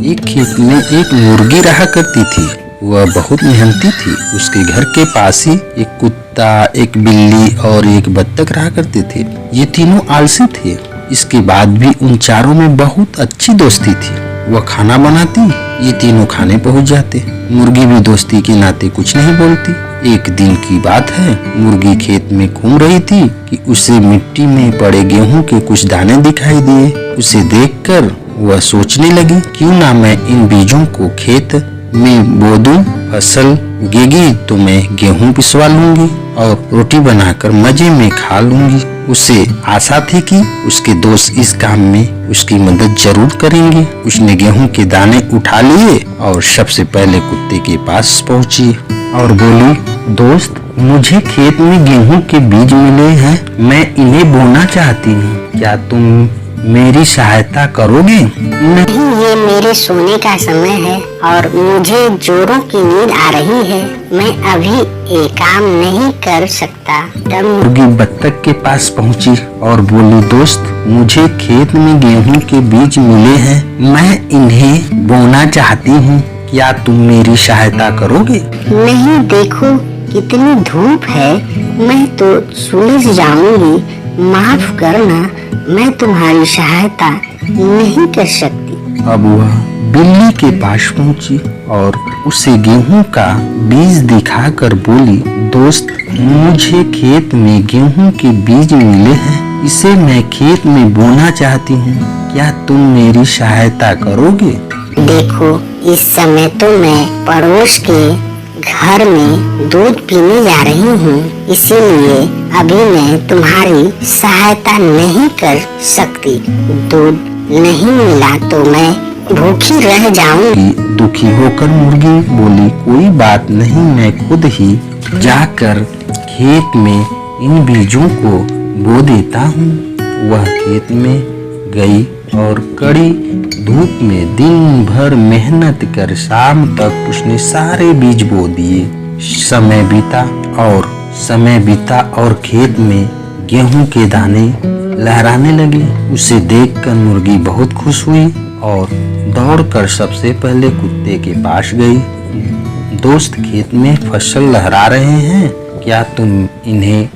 एक खेत में एक मुर्गी रहा करती थी। वह बहुत मेहनती थी। उसके घर के पास ही एक कुत्ता, एक बिल्ली और एक बत्तख रहा करते थे। ये तीनों आलसी थे। इसके बाद भी उन चारों में बहुत अच्छी दोस्ती थी। वह खाना बनाती, ये तीनों खाने पहुंच जाते। मुर्गी भी दोस्ती के नाते कुछ नहीं बोलती। एक दिन की बात है, मुर्गी खेत में घूम रही थी कि उसे मिट्टी में पड़े गेहूं के कुछ दाने दिखाई दिए। उसे देखकर वह सोचने लगी, क्यों ना मैं इन बीजों को खेत में बो दूं। फसल उगेगी तो मैं गेहूं पिसवा लूंगी और रोटी बनाकर मजे में खा लूंगी। उसे आशा थी कि उसके दोस्त इस काम में उसकी मदद जरूर करेंगे। उसने गेहूं के दाने उठा लिए और सबसे पहले कुत्ते के पास पहुंची और बोली, दोस्त, मुझे खेत में गेहूं के बीज मिले हैं। मैं इन्हें बोना चाहती हूँ। क्या तुम मेरी सहायता करोगे? नहीं, ये मेरे सोने का समय है और मुझे जोरों की नींद आ रही है। मैं अभी ये काम नहीं कर सकता। तब मुर्गी बत्तख के पास पहुंची और बोली, दोस्त, मुझे खेत में गेहूं के बीज मिले हैं। मैं इन्हें बोना चाहती हूँ। क्या तुम मेरी सहायता करोगे? नहीं, देखो कितनी धूप है। मैं तो सुलझ जाऊंगी। माफ करना, मैं तुम्हारी सहायता नहीं कर सकती। अब वह बिल्ली के पास पहुंची और उसे गेहूं का बीज दिखाकर बोली, दोस्त, मुझे खेत में गेहूं के बीज मिले हैं। इसे मैं खेत में बोना चाहती हूँ। क्या तुम मेरी सहायता करोगे? देखो, इस समय तो मैं पड़ोस के घर में दूध पीने जा रही हूँ, इसीलिए अभी मैं तुम्हारी सहायता नहीं कर सकती। दूध नहीं मिला तो मैं भूखी रह जाऊंगी। दुखी होकर मुर्गी बोली, कोई बात नहीं, मैं खुद ही जाकर खेत में इन बीजों को बो देता हूँ। वह खेत में गई और कड़ी धूप में दिन भर मेहनत कर शाम तक उसने सारे बीज बो दिए। समय बीता और खेत में गेहूं के दाने लहराने लगे। उसे देखकर मुर्गी बहुत खुश हुई और दौड़कर सबसे पहले कुत्ते के पास गई। दोस्त, खेत में फसल लहरा रहे हैं। क्या तुम इन्हें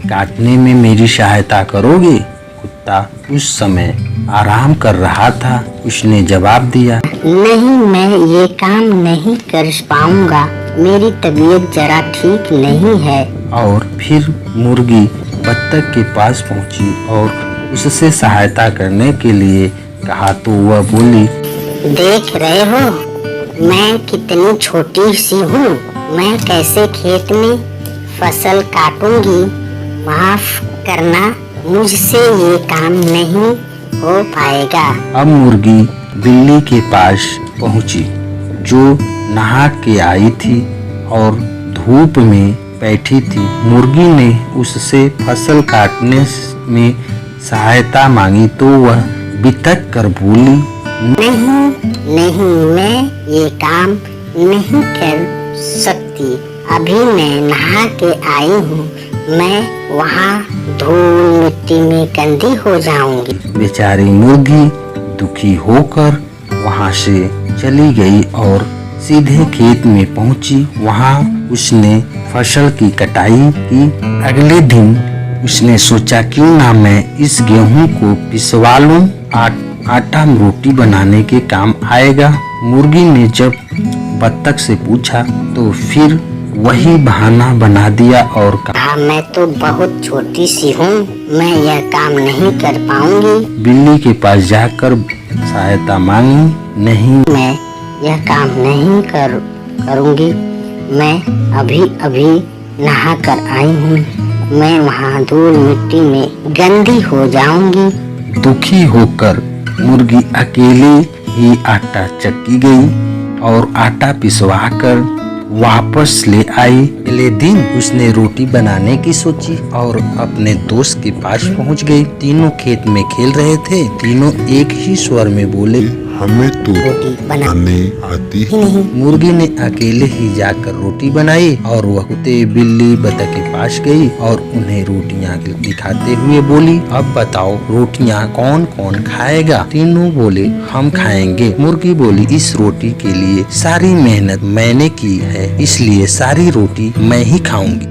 काटने में मेरी सहायता करोगे? कुत्ता उस समय आराम कर रहा था। उसने जवाब दिया, नहीं, मैं ये काम नहीं कर पाऊंगा। मेरी तबीयत जरा ठीक नहीं है। और फिर मुर्गी बत्तख के पास पहुंची और उससे सहायता करने के लिए कहा तो वह बोली, देख रहे हो मैं कितनी छोटी सी हूँ। मैं कैसे खेत में फसल काटूंगी। माफ करना, मुझसे ये काम नहीं हो पाएगा। अब मुर्गी बिल्ली के पास पहुंची, जो नहा के आई थी और धूप में बैठी थी। मुर्गी ने उससे फसल काटने में सहायता मांगी तो वह बितक कर बोली, नहीं, मैं ये काम नहीं कर सकती। अभी मैं नहा के आई हूँ। मैं वहाँ धूल मिट्टी में गंदी हो जाऊंगी। बेचारी मुर्गी दुखी होकर वहाँ से चली गई और सीधे खेत में पहुंची। वहाँ उसने फसल की कटाई की। अगले दिन उसने सोचा, क्यों ना मैं इस गेहूं को पिसवा लूं। आटा रोटी बनाने के काम आएगा। मुर्गी ने जब बत्तख से पूछा तो फिर वही बहाना बना दिया और कहा, मैं तो बहुत छोटी सी हूँ। मैं यह काम नहीं कर पाऊंगी। बिल्ली के पास जाकर सहायता मांगी। नहीं, मैं यह काम नहीं करूंगी। मैं अभी नहा कर आई हूँ। मैं वहाँ धूल मिट्टी में गंदी हो जाऊंगी। दुखी होकर मुर्गी अकेले ही आटा चक्की गई और आटा पिसवाकर वापस ले आई। अगले दिन उसने रोटी बनाने की सोची और अपने दोस्त के पास पहुंच गई। तीनों खेत में खेल रहे थे। तीनों एक ही स्वर में बोले, हमें तो रोटी बनाने आती ही नहीं। मुर्गी ने अकेले ही जाकर रोटी बनाई और वह कुत्ते बिल्ली बतख के पास गई और उन्हें रोटियां दिखाते हुए बोली, अब बताओ रोटियां कौन कौन खाएगा? तीनों बोले, हम खाएंगे। मुर्गी बोली, इस रोटी के लिए सारी मेहनत मैंने की है, इसलिए सारी रोटी मैं ही खाऊंगी।